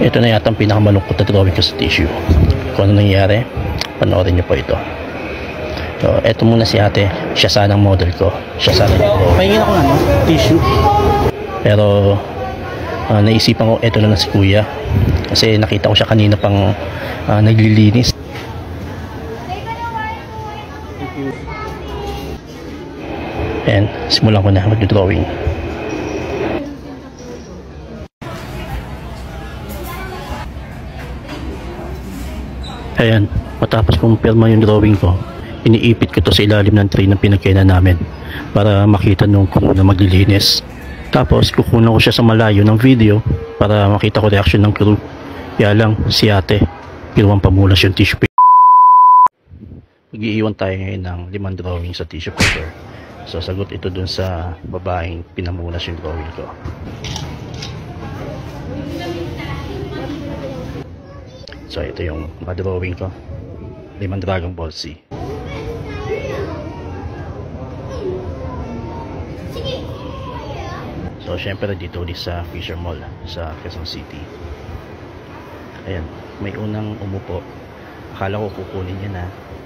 Ito na yata ang pinakamalungkot na drawing ko sa tissue. Kung ano nangyari, panoorin niyo po ito. So, eto muna si ate. Siya sana ang model ko. Siya sana yung drawing. Pahingin ako ng tissue. Pero naisipan ko eto na lang si kuya. Kasi nakita ko siya kanina pang naglilinis. And simulan ko na mag-drawing. Ayan, matapos kong pirma yung drawing ko, iniipit ko to sa ilalim ng tray ng pinagkainan namin para makita nung crew na maglilinis. Tapos kukunan ko siya sa malayo ng video para makita ko reaction ng crew. Kaya lang si ate, pinuwang pamulas yung tissue paper. Mag-iiwan tayo ngayon ng 5 drawing sa tissue paper. So sagot ito dun sa babaeng pinamulas yung drawing ko. So ito yung drawing ko, 5 Dragon Ball Z. So syempre dito ulit sa Fisher Mall sa Quezon City. Ayan, may unang umupo. Akala ko kukunin niya na,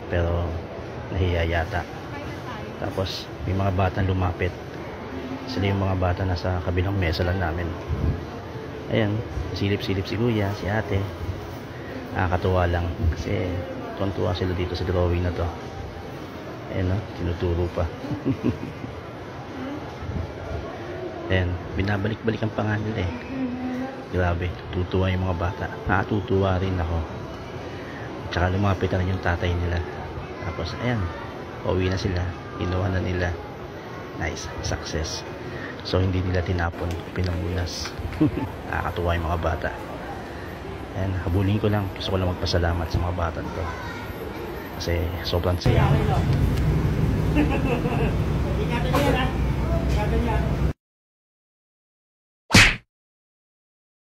pero nahiya yata. Tapos may mga batang lumapit. Sila yung mga bata na sa kabilang mesa lang namin. Ayan, silip-silip si kuya, si ate. Nakakatuwa lang kasi tuwan-tuwa sila dito sa drawing na to. Ayan, no? Tinuturo pa. Ayan, binabalik-balik ang pangalan eh. Grabe, tutuwa yung mga bata. Nakatutuwa rin ako. Tsaka lumapit na rin yung tatay nila. Tapos ayan, pauwi na sila. Inuha na nila. Nice, success. So hindi nila tinapon, pinamunas. Nakakatuwa yung mga bata. Ayan, habulin ko lang. Gusto ko lang magpasalamat sa mga bata to. Kasi sobrang saya.